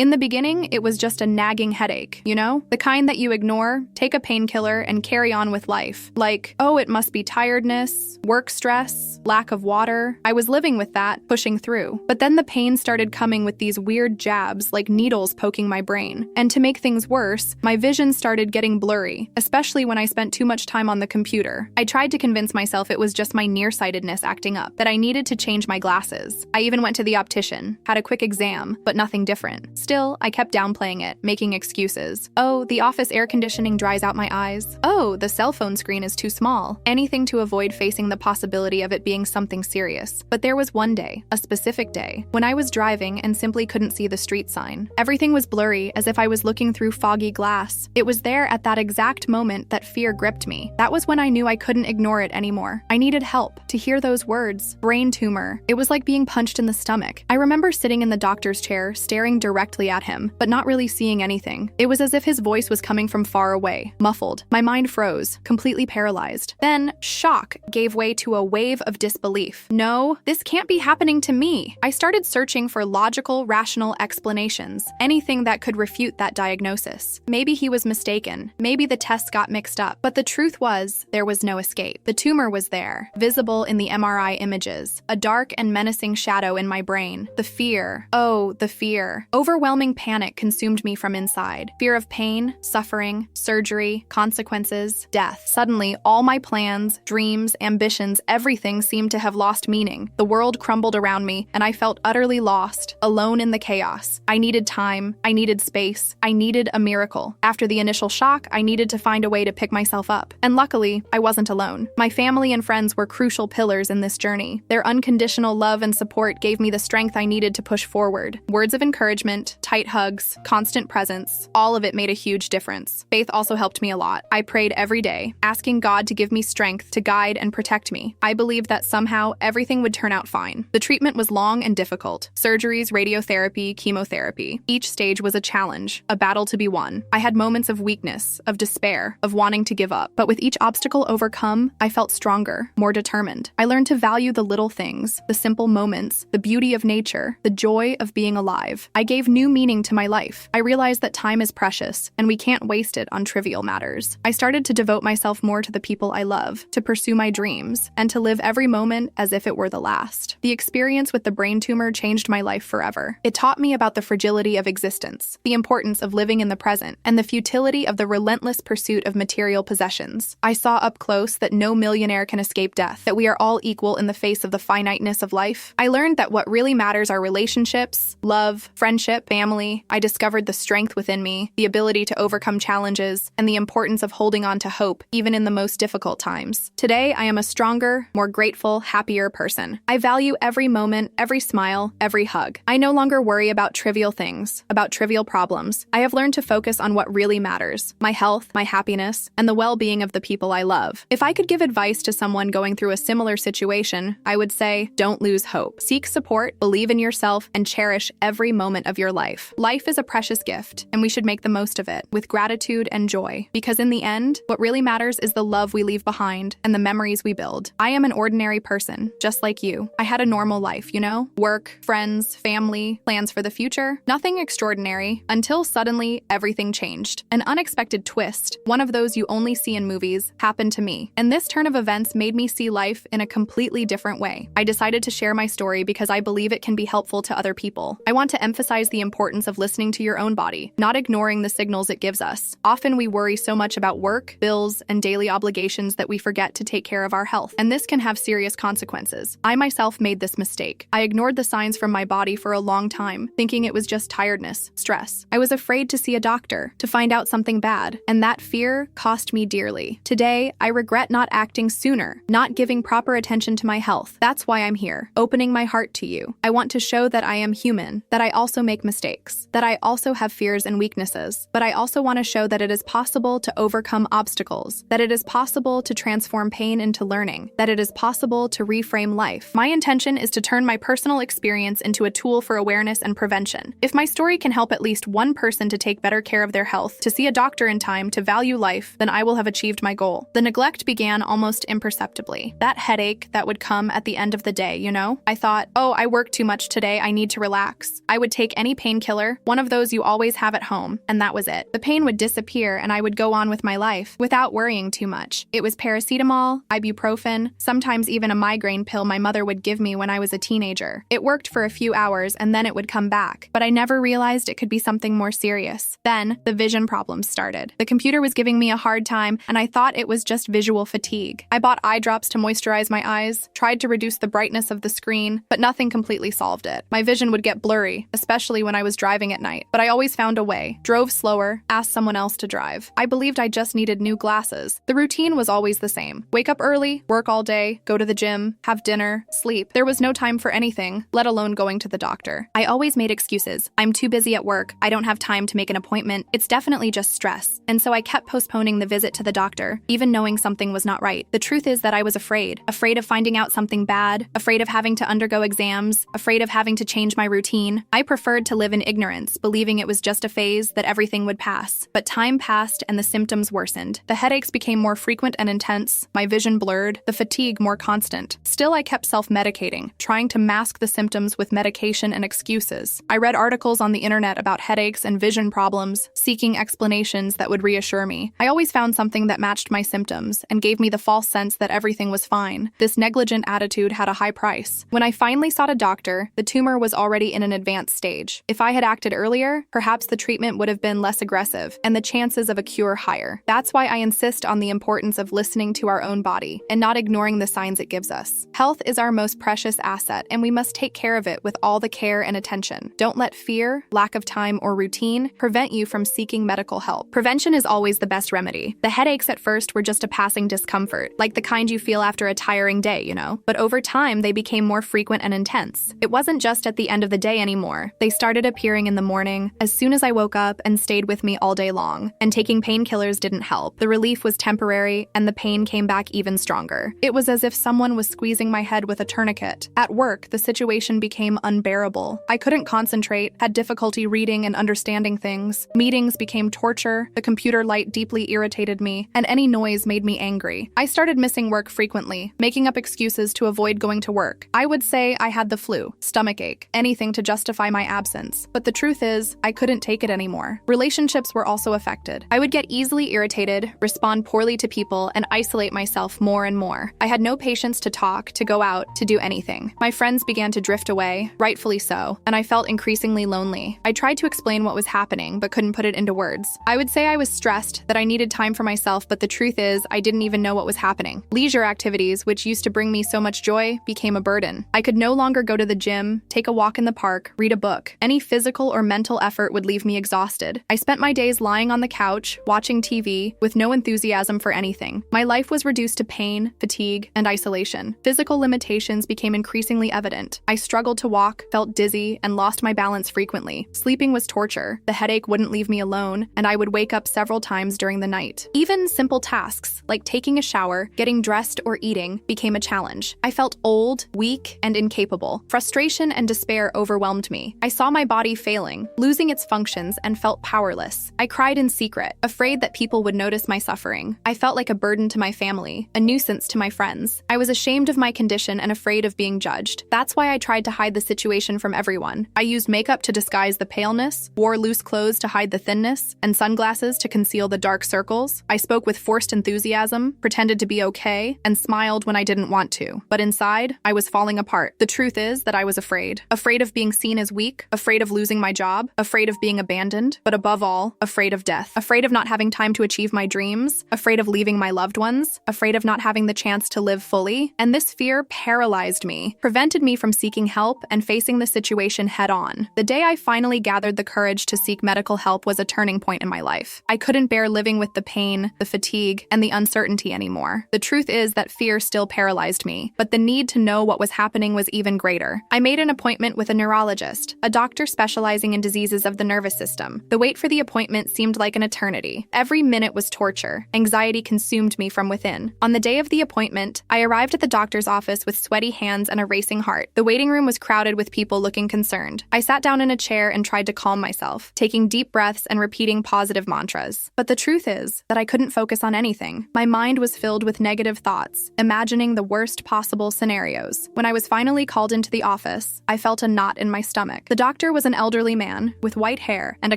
In the beginning, it was just a nagging headache, you know? The kind that you ignore, take a painkiller, and carry on with life. Like, oh, it must be tiredness, work stress, lack of water. I was living with that, pushing through. But then the pain started coming with these weird jabs, like needles poking my brain. And to make things worse, my vision started getting blurry, especially when I spent too much time on the computer. I tried to convince myself it was just my nearsightedness acting up, that I needed to change my glasses. I even went to the optician, had a quick exam, but nothing different. Still, I kept downplaying it, making excuses. Oh, the office air conditioning dries out my eyes. Oh, the cell phone screen is too small. Anything to avoid facing the possibility of it being something serious. But there was one day, a specific day, when I was driving and simply couldn't see the street sign. Everything was blurry, as if I was looking through foggy glass. It was there at that exact moment that fear gripped me. That was when I knew I couldn't ignore it anymore. I needed help. To hear those words, brain tumor, it was like being punched in the stomach. I remember sitting in the doctor's chair, staring directly at him, but not really seeing anything. It was as if his voice was coming from far away, muffled. My mind froze, completely paralyzed. Then, shock gave way to a wave of disbelief. No, this can't be happening to me. I started searching for logical, rational explanations, anything that could refute that diagnosis. Maybe he was mistaken. Maybe the tests got mixed up. But the truth was, there was no escape. The tumor was there, visible in the MRI images, a dark and menacing shadow in my brain. The fear. Oh, the fear. Overwhelming panic consumed me from inside. Fear of pain, suffering, surgery, consequences, death. Suddenly, all my plans, dreams, ambitions, everything seemed to have lost meaning. The world crumbled around me, and I felt utterly lost, alone in the chaos. I needed time. I needed space. I needed a miracle. After the initial shock, I needed to find a way to pick myself up. And luckily, I wasn't alone. My family and friends were crucial pillars in this journey. Their unconditional love and support gave me the strength I needed to push forward. Words of encouragement, tight hugs, constant presence, all of it made a huge difference. Faith also helped me a lot. I prayed every day, asking God to give me strength to guide and protect me. I believed that somehow everything would turn out fine. The treatment was long and difficult. Surgeries, radiotherapy, chemotherapy. Each stage was a challenge, a battle to be won. I had moments of weakness, of despair, of wanting to give up. But with each obstacle overcome, I felt stronger, more determined. I learned to value the little things, the simple moments, the beauty of nature, the joy of being alive. I gave new meaning to my life. I realized that time is precious, and we can't waste it on trivial matters. I started to devote myself more to the people I love, to pursue my dreams, and to live every moment as if it were the last. The experience with the brain tumor changed my life forever. It taught me about the fragility of existence, the importance of living in the present, and the futility of the relentless pursuit of material possessions. I saw up close that no millionaire can escape death, that we are all equal in the face of the finiteness of life. I learned that what really matters are relationships, love, friendship, family. I discovered the strength within me, the ability to overcome challenges, and the importance of holding on to hope, even in the most difficult times. Today, I am a stronger, more grateful, happier person. I value every moment, every smile, every hug. I no longer worry about trivial things, about trivial problems. I have learned to focus on what really matters: my health, my happiness, and the well-being of the people I love. If I could give advice to someone going through a similar situation, I would say, don't lose hope. Seek support, believe in yourself, and cherish every moment of your life. Life is a precious gift, and we should make the most of it with gratitude and joy. Because in the end, what really matters is the love we leave behind and the memories we build. I am an ordinary person, just like you. I had a normal life, you know? Work, friends, family, plans for the future. Nothing extraordinary, until suddenly everything changed. An unexpected twist, one of those you only see in movies, happened to me. And this turn of events made me see life in a completely different way. I decided to share my story because I believe it can be helpful to other people. I want to emphasize the importance of listening to your own body, not ignoring the signals it gives us. Often we worry so much about work, bills, and daily obligations that we forget to take care of our health, and this can have serious consequences. I myself made this mistake. I ignored the signs from my body for a long time, thinking it was just tiredness, stress. I was afraid to see a doctor, to find out something bad, and that fear cost me dearly. Today, I regret not acting sooner, not giving proper attention to my health. That's why I'm here, opening my heart to you. I want to show that I am human, that I also make mistakes, that I also have fears and weaknesses, but I also want to show that it is possible to overcome obstacles, that it is possible to transform pain into learning, that it is possible to reframe life. My intention is to turn my personal experience into a tool for awareness and prevention. If my story can help at least one person to take better care of their health, to see a doctor in time, to value life, then I will have achieved my goal. The neglect began almost imperceptibly. That headache that would come at the end of the day, you know? I thought, oh, I worked too much today, I need to relax. I would take any pain painkiller, one of those you always have at home, and that was it. The pain would disappear and I would go on with my life without worrying too much. It was paracetamol, ibuprofen, sometimes even a migraine pill my mother would give me when I was a teenager. It worked for a few hours and then it would come back, but I never realized it could be something more serious. Then, the vision problems started. The computer was giving me a hard time and I thought it was just visual fatigue. I bought eye drops to moisturize my eyes, tried to reduce the brightness of the screen, but nothing completely solved it. My vision would get blurry, especially when I was driving at night, but I always found a way. Drove slower, asked someone else to drive. I believed I just needed new glasses. The routine was always the same. Wake up early, work all day, go to the gym, have dinner, sleep. There was no time for anything, let alone going to the doctor. I always made excuses. I'm too busy at work. I don't have time to make an appointment. It's definitely just stress. And so I kept postponing the visit to the doctor, even knowing something was not right. The truth is that I was afraid of finding out something bad, afraid of having to undergo exams, afraid of having to change my routine. I preferred to live in ignorance, believing it was just a phase, that everything would pass. But time passed and the symptoms worsened. The headaches became more frequent and intense, my vision blurred, the fatigue more constant. Still, I kept self-medicating, trying to mask the symptoms with medication and excuses. I read articles on the internet about headaches and vision problems, seeking explanations that would reassure me. I always found something that matched my symptoms and gave me the false sense that everything was fine. This negligent attitude had a high price. When I finally sought a doctor, the tumor was already in an advanced stage. If I had acted earlier, perhaps the treatment would have been less aggressive and the chances of a cure higher. That's why I insist on the importance of listening to our own body and not ignoring the signs it gives us. Health is our most precious asset, and we must take care of it with all the care and attention. Don't let fear, lack of time, or routine prevent you from seeking medical help. Prevention is always the best remedy. The headaches at first were just a passing discomfort, like the kind you feel after a tiring day, But over time, they became more frequent and intense. It wasn't just at the end of the day anymore. They started appearing in the morning, as soon as I woke up, and stayed with me all day long. And taking painkillers didn't help. The relief was temporary, and the pain came back even stronger. It was as if someone was squeezing my head with a tourniquet. At work, the situation became unbearable. I couldn't concentrate, had difficulty reading and understanding things. Meetings became torture, the computer light deeply irritated me, and any noise made me angry. I started missing work frequently, making up excuses to avoid going to work. I would say I had the flu, stomachache, anything to justify my absence. But the truth is, I couldn't take it anymore. Relationships were also affected. I would get easily irritated, respond poorly to people, and isolate myself more and more. I had no patience to talk, to go out, to do anything. My friends began to drift away, rightfully so, and I felt increasingly lonely. I tried to explain what was happening, but couldn't put it into words. I would say I was stressed, that I needed time for myself, but the truth is, I didn't even know what was happening. Leisure activities, which used to bring me so much joy, became a burden. I could no longer go to the gym, take a walk in the park, read a book. Any physical or mental effort would leave me exhausted. I spent my days lying on the couch, watching TV, with no enthusiasm for anything. My life was reduced to pain, fatigue, and isolation. Physical limitations became increasingly evident. I struggled to walk, felt dizzy, and lost my balance frequently. Sleeping was torture. The headache wouldn't leave me alone, and I would wake up several times during the night. Even simple tasks, like taking a shower, getting dressed, or eating, became a challenge. I felt old, weak, and incapable. Frustration and despair overwhelmed me. I saw my body failing, losing its functions, and felt powerless. I cried in secret, afraid that people would notice my suffering. I felt like a burden to my family, a nuisance to my friends. I was ashamed of my condition and afraid of being judged. That's why I tried to hide the situation from everyone. I used makeup to disguise the paleness, wore loose clothes to hide the thinness, and sunglasses to conceal the dark circles. I spoke with forced enthusiasm, pretended to be okay, and smiled when I didn't want to. But inside, I was falling apart. The truth is that I was afraid. Afraid of being seen as weak, afraid of losing my job, afraid of being abandoned, but above all, afraid of death. Afraid of not having time to achieve my dreams, afraid of leaving my loved ones, afraid of not having the chance to live fully. And this fear paralyzed me, prevented me from seeking help and facing the situation head on. The day I finally gathered the courage to seek medical help was a turning point in my life. I couldn't bear living with the pain, the fatigue, and the uncertainty anymore. The truth is that fear still paralyzed me, but the need to know what was happening was even greater. I made an appointment with a neurologist, a doctor specializing in diseases of the nervous system. The wait for the appointment seemed like an eternity. Every minute was torture. Anxiety consumed me from within. On the day of the appointment, I arrived at the doctor's office with sweaty hands and a racing heart. The waiting room was crowded with people looking concerned. I sat down in a chair and tried to calm myself, taking deep breaths and repeating positive mantras. But the truth is that I couldn't focus on anything. My mind was filled with negative thoughts, imagining the worst possible scenarios. When I was finally called into the office, I felt a knot in my stomach. The doctor doctor was an elderly man with white hair and a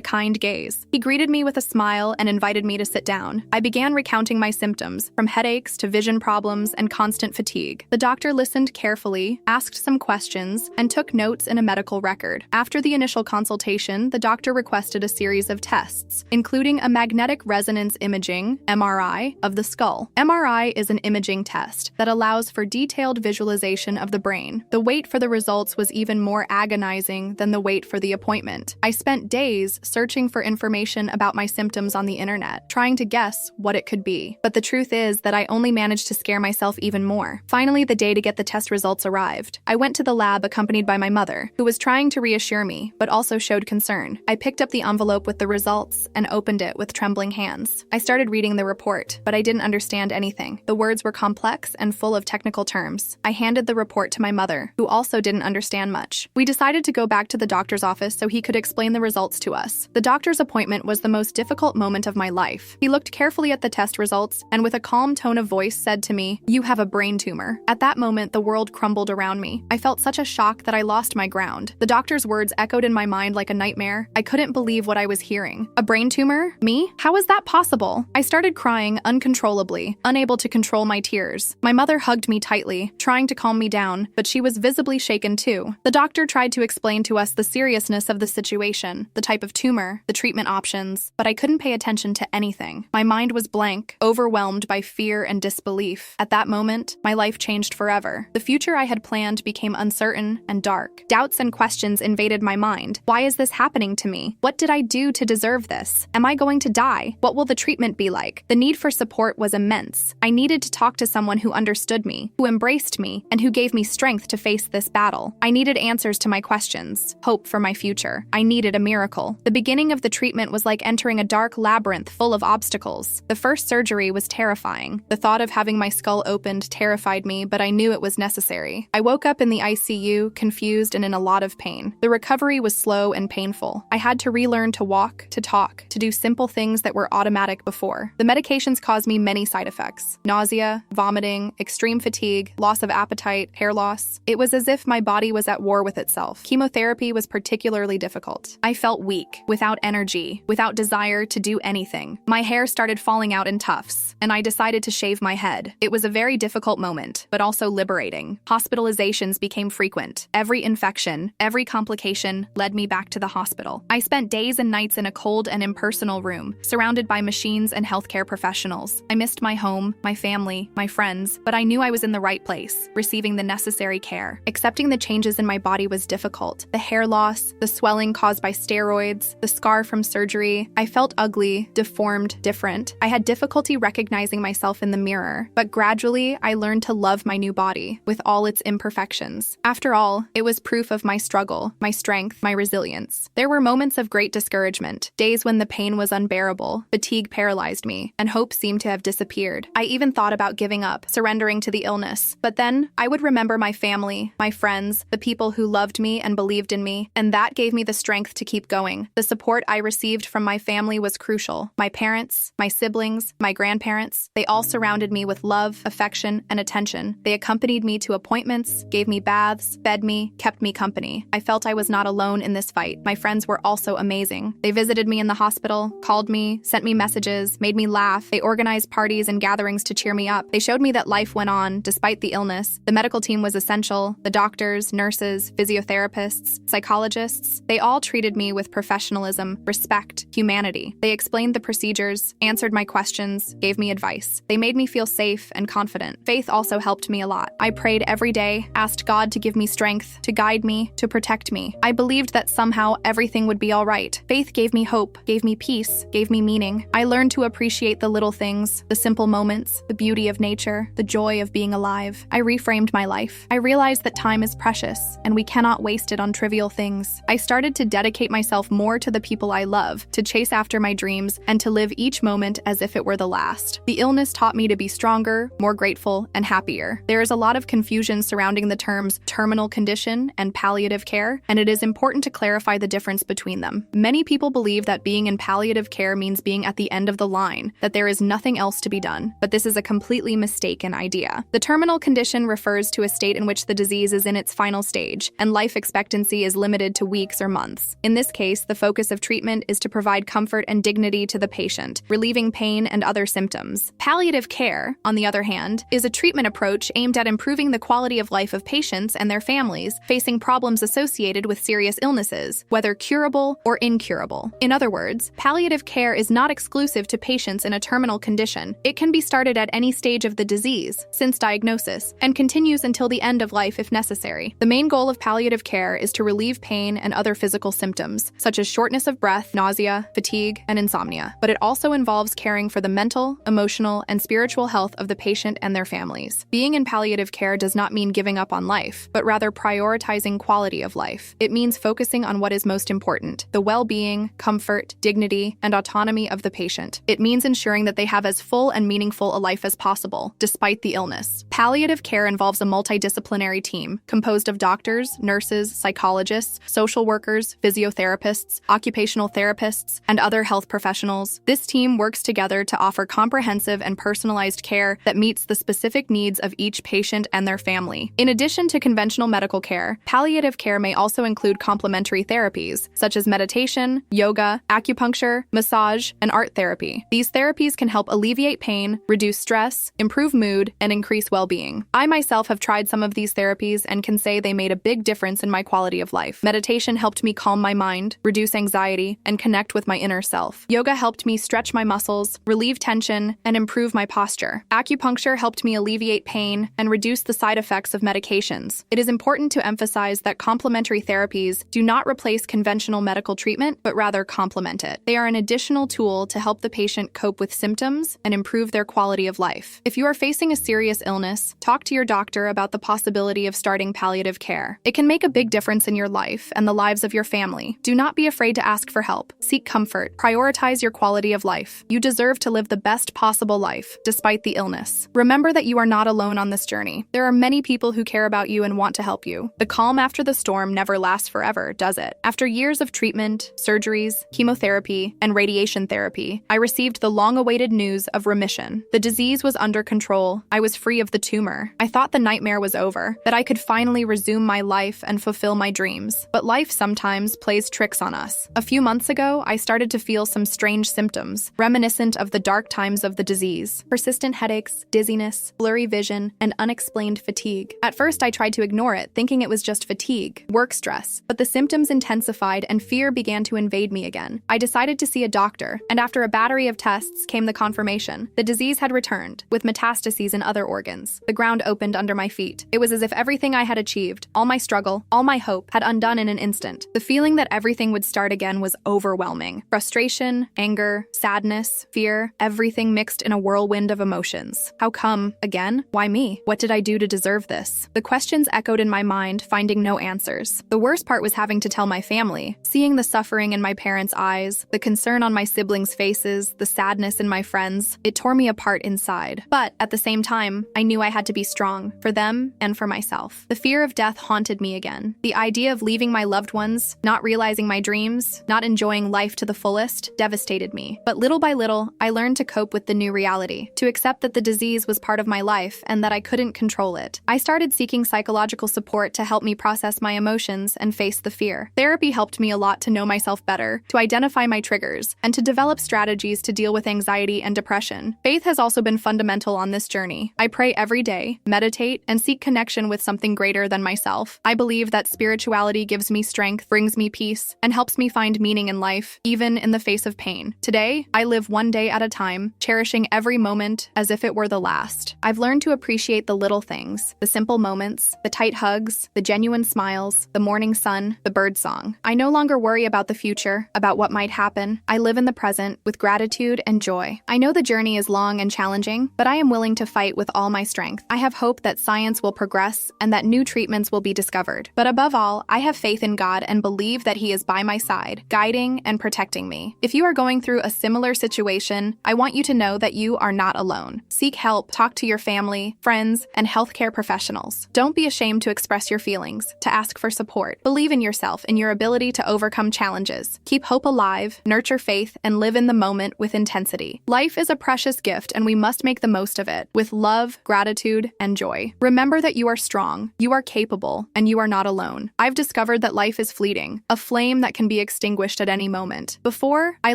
kind gaze. He greeted me with a smile and invited me to sit down. I began recounting my symptoms, from headaches to vision problems and constant fatigue. The doctor listened carefully, asked some questions, and took notes in a medical record. After the initial consultation, the doctor requested a series of tests, including a magnetic resonance imaging, MRI, of the skull. MRI is an imaging test that allows for detailed visualization of the brain. The wait for the results was even more agonizing than the wait for the appointment. I spent days searching for information about my symptoms on the internet, trying to guess what it could be. But the truth is that I only managed to scare myself even more. Finally, the day to get the test results arrived. I went to the lab accompanied by my mother, who was trying to reassure me, but also showed concern. I picked up the envelope with the results and opened it with trembling hands. I started reading the report, but I didn't understand anything. The words were complex and full of technical terms. I handed the report to my mother, who also didn't understand much. We decided to go back to the doctor's office so he could explain the results to us. The doctor's appointment was the most difficult moment of my life. He looked carefully at the test results and with a calm tone of voice said to me, "You have a brain tumor." At that moment, the world crumbled around me. I felt such a shock that I lost my ground. The doctor's words echoed in my mind like a nightmare. I couldn't believe what I was hearing. A brain tumor? Me? How is that possible? I started crying uncontrollably, unable to control my tears. My mother hugged me tightly, trying to calm me down, but she was visibly shaken too. The doctor tried to explain to us the seriousness of the situation, the type of tumor, the treatment options, but I couldn't pay attention to anything. My mind was blank, overwhelmed by fear and disbelief. At that moment, my life changed forever. The future I had planned became uncertain and dark. Doubts and questions invaded my mind. Why is this happening to me? What did I do to deserve this? Am I going to die? What will the treatment be like? The need for support was immense. I needed to talk to someone who understood me, who embraced me, and who gave me strength to face this battle. I needed answers to my questions, hope for my future. I needed a miracle. The beginning of the treatment was like entering a dark labyrinth full of obstacles. The first surgery was terrifying. The thought of having my skull opened terrified me, but I knew it was necessary. I woke up in the ICU, confused and in a lot of pain. The recovery was slow and painful. I had to relearn to walk, to talk, to do simple things that were automatic before. The medications caused me many side effects: nausea, vomiting, extreme fatigue, loss of appetite, hair loss. It was as if my body was at war with itself. Chemotherapy was particularly difficult. I felt weak, without energy, without desire to do anything. My hair started falling out in tufts, and I decided to shave my head. It was a very difficult moment, but also liberating. Hospitalizations became frequent. Every infection, every complication led me back to the hospital. I spent days and nights in a cold and impersonal room, surrounded by machines and healthcare professionals. I missed my home, my family, my friends, but I knew I was in the right place, receiving the necessary care. Accepting the changes in my body was difficult. The hair loss, the swelling caused by steroids, the scar from surgery. I felt ugly, deformed, different. I had difficulty recognizing myself in the mirror, but gradually I learned to love my new body, with all its imperfections. After all, it was proof of my struggle, my strength, my resilience. There were moments of great discouragement, days when the pain was unbearable, fatigue paralyzed me, and hope seemed to have disappeared. I even thought about giving up, surrendering to the illness. But then, I would remember my family, my friends, the people who loved me and believed in me, and that gave me the strength to keep going. The support I received from my family was crucial. My parents, my siblings, my grandparents, they all surrounded me with love, affection, and attention. They accompanied me to appointments, gave me baths, fed me, kept me company. I felt I was not alone in this fight. My friends were also amazing. They visited me in the hospital, called me, sent me messages, made me laugh. They organized parties and gatherings to cheer me up. They showed me that life went on despite the illness. The medical team was essential. The doctors, nurses, physiotherapists, psychologists, they all treated me with professionalism, respect, humanity. They explained the procedures, answered my questions, gave me advice. They made me feel safe and confident. Faith also helped me a lot. I prayed every day, asked God to give me strength, to guide me, to protect me. I believed that somehow everything would be all right. Faith gave me hope, gave me peace, gave me meaning. I learned to appreciate the little things, the simple moments, the beauty of nature, the joy of being alive. I reframed my life. I realized that time is precious, and we cannot waste it on trivial things. I started to dedicate myself more to the people I love, to chase after my dreams, and to live each moment as if it were the last. The illness taught me to be stronger, more grateful, and happier. There is a lot of confusion surrounding the terms terminal condition and palliative care, and it is important to clarify the difference between them. Many people believe that being in palliative care means being at the end of the line, that there is nothing else to be done, but this is a completely mistaken idea. The terminal condition refers to a state in which the disease is in its final stage, and life expectancy is limited limited to weeks or months. In this case, the focus of treatment is to provide comfort and dignity to the patient, relieving pain and other symptoms. Palliative care, on the other hand, is a treatment approach aimed at improving the quality of life of patients and their families facing problems associated with serious illnesses, whether curable or incurable. In other words, palliative care is not exclusive to patients in a terminal condition. It can be started at any stage of the disease, since diagnosis, and continues until the end of life if necessary. The main goal of palliative care is to relieve pain and other physical symptoms, such as shortness of breath, nausea, fatigue, and insomnia. But it also involves caring for the mental, emotional, and spiritual health of the patient and their families. Being in palliative care does not mean giving up on life, but rather prioritizing quality of life. It means focusing on what is most important: the well-being, comfort, dignity, and autonomy of the patient. It means ensuring that they have as full and meaningful a life as possible, despite the illness. Palliative care involves a multidisciplinary team composed of doctors, nurses, psychologists, social workers, physiotherapists, occupational therapists, and other health professionals. This team works together to offer comprehensive and personalized care that meets the specific needs of each patient and their family. In addition to conventional medical care, palliative care may also include complementary therapies, such as meditation, yoga, acupuncture, massage, and art therapy. These therapies can help alleviate pain, reduce stress, improve mood, and increase well-being. I myself have tried some of these therapies and can say they made a big difference in my quality of life. Meditation helped me calm my mind, reduce anxiety, and connect with my inner self. Yoga helped me stretch my muscles, relieve tension, and improve my posture. Acupuncture helped me alleviate pain and reduce the side effects of medications. It is important to emphasize that complementary therapies do not replace conventional medical treatment, but rather complement it. They are an additional tool to help the patient cope with symptoms and improve their quality of life. If you are facing a serious illness, talk to your doctor about the possibility of starting palliative care. It can make a big difference in your life and the lives of your family. Do not be afraid to ask for help. Seek comfort. Prioritize your quality of life. You deserve to live the best possible life, despite the illness. Remember that you are not alone on this journey. There are many people who care about you and want to help you. The calm after the storm never lasts forever, does it? After years of treatment, surgeries, chemotherapy, and radiation therapy, I received the long-awaited news of remission. The disease was under control. I was free of the tumor. I thought the nightmare was over, that I could finally resume my life and fulfill my dreams. But life sometimes plays tricks on us. A few months ago, I started to feel some strange symptoms, reminiscent of the dark times of the disease. Persistent headaches, dizziness, blurry vision, and unexplained fatigue. At first, I tried to ignore it, thinking it was just fatigue, work stress, but the symptoms intensified and fear began to invade me again. I decided to see a doctor, and after a battery of tests came the confirmation. The disease had returned, with metastases in other organs. The ground opened under my feet. It was as if everything I had achieved, all my struggle, all my hope, had undone in an instant. The feeling that everything would start again was overwhelming. Frustration, anger, sadness, fear, everything mixed in a whirlwind of emotions. How come? Again? Why me? What did I do to deserve this? The questions echoed in my mind, finding no answers. The worst part was having to tell my family. Seeing the suffering in my parents' eyes, the concern on my siblings' faces, the sadness in my friends, it tore me apart inside. But at the same time, I knew I had to be strong, for them and for myself. The fear of death haunted me again. The idea of leaving my loved ones, not realizing my dreams, not enjoying life to the fullest, devastated me. But little by little, I learned to cope with the new reality, to accept that the disease was part of my life and that I couldn't control it. I started seeking psychological support to help me process my emotions and face the fear. Therapy helped me a lot to know myself better, to identify my triggers, and to develop strategies to deal with anxiety and depression. Faith has also been fundamental on this journey. I pray every day, meditate, and seek connection with something greater than myself. I believe that spirituality gives me strength, brings me peace, and helps me find meaning in life, even in the face of pain. Today, I live one day at a time, cherishing every moment as if it were the last. I've learned to appreciate the little things, the simple moments, the tight hugs, the genuine smiles, the morning sun, the bird song. I no longer worry about the future, about what might happen. I live in the present with gratitude and joy. I know the journey is long and challenging, but I am willing to fight with all my strength. I have hope that science will progress and that new treatments will be discovered. But above all, I have faith in God and believe that He is by my side, guiding and protecting me. If you are going through a similar situation, I want you to know that you are not alone. Seek help, talk to your family, friends, and healthcare professionals. Don't be ashamed to express your feelings, to ask for support. Believe in yourself and your ability to overcome challenges. Keep hope alive, nurture faith, and live in the moment with intensity. Life is a precious gift and we must make the most of it with love, gratitude, and joy. Remember that you are strong, you are capable, and you are not alone. I've discovered discovered that life is fleeting, a flame that can be extinguished at any moment. Before, I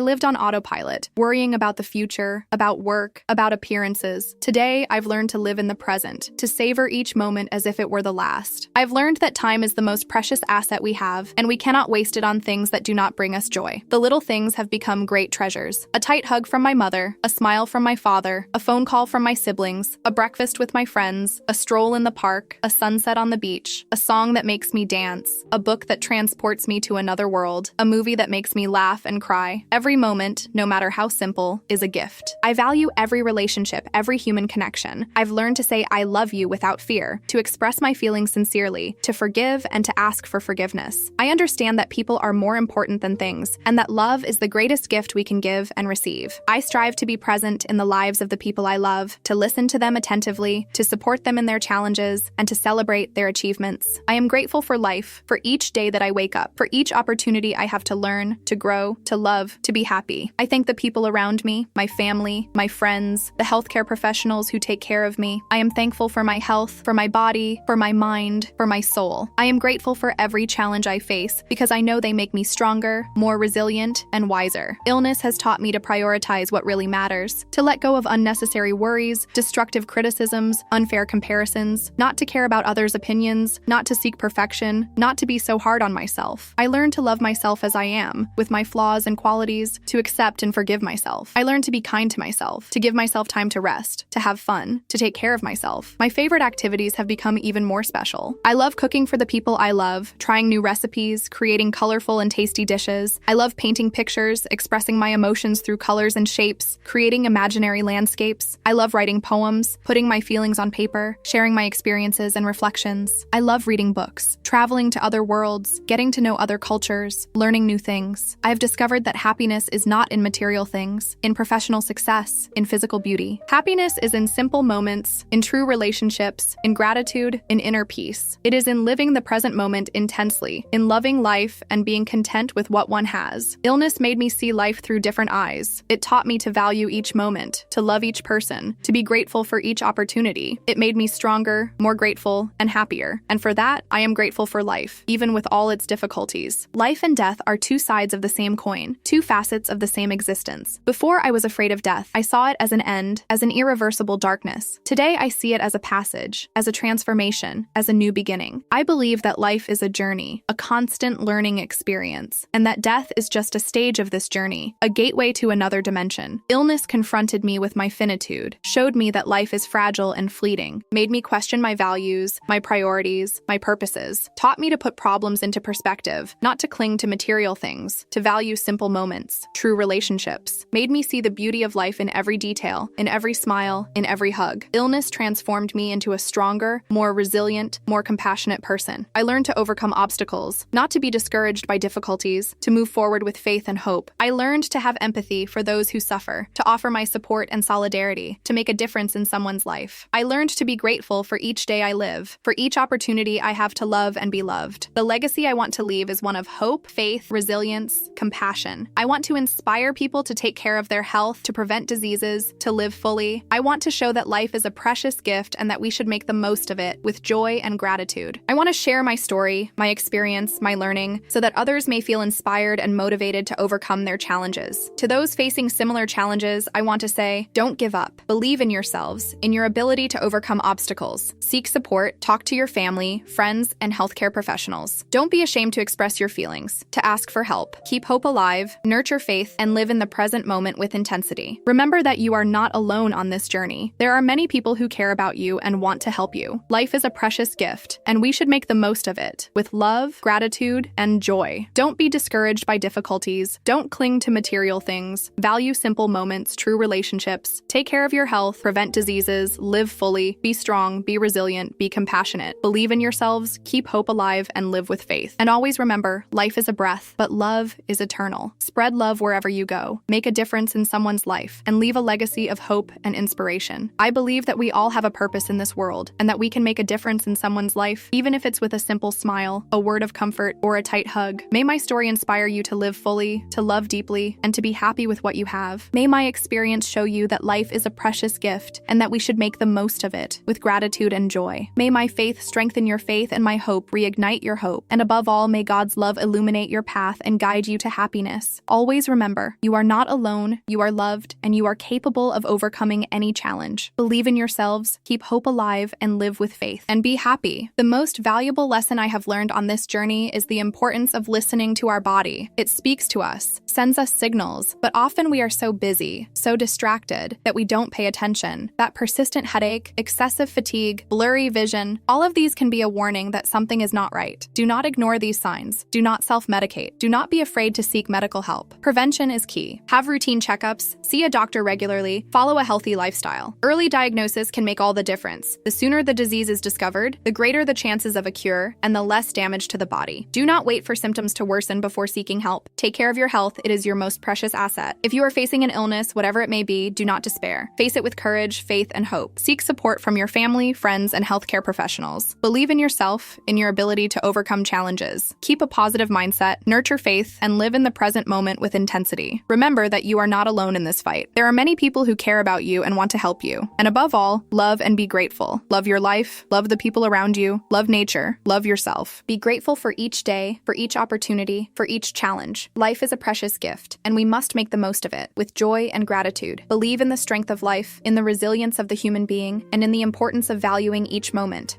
lived on autopilot, worrying about the future, about work, about appearances. Today, I've learned to live in the present, to savor each moment as if it were the last. I've learned that time is the most precious asset we have, and we cannot waste it on things that do not bring us joy. The little things have become great treasures. A tight hug from my mother, a smile from my father, a phone call from my siblings, a breakfast with my friends, a stroll in the park, a sunset on the beach, a song that makes me dance, a book that transports me to another world, a movie that makes me laugh and cry. Every moment, no matter how simple, is a gift. I value every relationship, every human connection. I've learned to say I love you without fear, to express my feelings sincerely, to forgive and to ask for forgiveness. I understand that people are more important than things, and that love is the greatest gift we can give and receive. I strive to be present in the lives of the people I love, to listen to them attentively, to support them in their challenges, and to celebrate their achievements. I am grateful for life, for each day that I wake up, for each opportunity I have to learn, to grow, to love, to be happy. I thank the people around me, my family, my friends, the healthcare professionals who take care of me. I am thankful for my health, for my body, for my mind, for my soul. I am grateful for every challenge I face because I know they make me stronger, more resilient, and wiser. Illness has taught me to prioritize what really matters, to let go of unnecessary worries, destructive criticisms, unfair comparisons, not to care about others' opinions, not to seek perfection, not to be so hard on myself. I learned to love myself as I am, with my flaws and qualities, to accept and forgive myself. I learned to be kind to myself, to give myself time to rest, to have fun, to take care of myself. My favorite activities have become even more special. I love cooking for the people I love, trying new recipes, creating colorful and tasty dishes. I love painting pictures, expressing my emotions through colors and shapes, creating imaginary landscapes. I love writing poems, putting my feelings on paper, sharing my experiences and reflections. I love reading books, traveling to other worlds, getting to know other cultures, learning new things. I have discovered that happiness is not in material things, in professional success, in physical beauty. Happiness is in simple moments, in true relationships, in gratitude, in inner peace. It is in living the present moment intensely, in loving life and being content with what one has. Illness made me see life through different eyes. It taught me to value each moment, to love each person, to be grateful for each opportunity. It made me stronger, more grateful, and happier. And for that, I am grateful for life, even with all its difficulties. Life and death are two sides of the same coin, two facets of the same existence. Before I was afraid of death, I saw it as an end, as an irreversible darkness. Today, I see it as a passage, as a transformation, as a new beginning. I believe that life is a journey, a constant learning experience, and that death is just a stage of this journey, a gateway to another dimension. Illness confronted me with my finitude, showed me that life is fragile and fleeting, made me question my values, my priorities, my purposes, taught me to put problems into perspective, not to cling to material things, to value simple moments, true relationships, made me see the beauty of life in every detail, in every smile, in every hug. Illness transformed me into a stronger, more resilient, more compassionate person. I learned to overcome obstacles, not to be discouraged by difficulties, to move forward with faith and hope. I learned to have empathy for those who suffer, to offer my support and solidarity, to make a difference in someone's life. I learned to be grateful for each day I live, for each opportunity I have to love and be loved. The legacy I want to leave is one of hope, faith, resilience, compassion. I want to inspire people to take care of their health, to prevent diseases, to live fully. I want to show that life is a precious gift and that we should make the most of it with joy and gratitude. I want to share my story, my experience, my learning, so that others may feel inspired and motivated to overcome their challenges. To those facing similar challenges, I want to say, don't give up. Believe in yourselves, in your ability to overcome obstacles. Seek support, talk to your family, friends, and healthcare professionals. Don't be ashamed to express your feelings, to ask for help. Keep hope alive, nurture faith, and live in the present moment with intensity. Remember that you are not alone on this journey. There are many people who care about you and want to help you. Life is a precious gift, and we should make the most of it with love, gratitude, and joy. Don't be discouraged by difficulties. Don't cling to material things. Value simple moments, true relationships. Take care of your health, prevent diseases, live fully, be strong, be resilient, be compassionate. Believe in yourselves, keep hope alive, and live with faith. And always remember, life is a breath, but love is eternal. Spread love wherever you go. Make a difference in someone's life, and leave a legacy of hope and inspiration. I believe that we all have a purpose in this world, and that we can make a difference in someone's life, even if it's with a simple smile, a word of comfort, or a tight hug. May my story inspire you to live fully, to love deeply, and to be happy with what you have. May my experience show you that life is a precious gift, and that we should make the most of it with gratitude and joy. May my faith strengthen your faith, and my hope reignite your hope. hope. And above all, may God's love illuminate your path and guide you to happiness. Always remember, you are not alone, you are loved, and you are capable of overcoming any challenge. Believe in yourselves, keep hope alive, and live with faith. And be happy. The most valuable lesson I have learned on this journey is the importance of listening to our body. It speaks to us, sends us signals, but often we are so busy, so distracted, that we don't pay attention. That persistent headache, excessive fatigue, blurry vision, all of these can be a warning that something is not right. Do not ignore these signs. Do not self-medicate. Do not be afraid to seek medical help. Prevention is key. Have routine checkups, see a doctor regularly, follow a healthy lifestyle. Early diagnosis can make all the difference. The sooner the disease is discovered, the greater the chances of a cure and the less damage to the body. Do not wait for symptoms to worsen before seeking help. Take care of your health. It is your most precious asset. If you are facing an illness, whatever it may be, do not despair. Face it with courage, faith, and hope. Seek support from your family, friends, and healthcare professionals. Believe in yourself, in your ability to overcome challenges. Keep a positive mindset, nurture faith, and live in the present moment with intensity. Remember that you are not alone in this fight. There are many people who care about you and want to help you. And above all, love and be grateful. Love your life, love the people around you, love nature, love yourself. Be grateful for each day, for each opportunity, for each challenge. Life is a precious gift, and we must make the most of it with joy and gratitude. Believe in the strength of life, in the resilience of the human being, and in the importance of valuing each moment.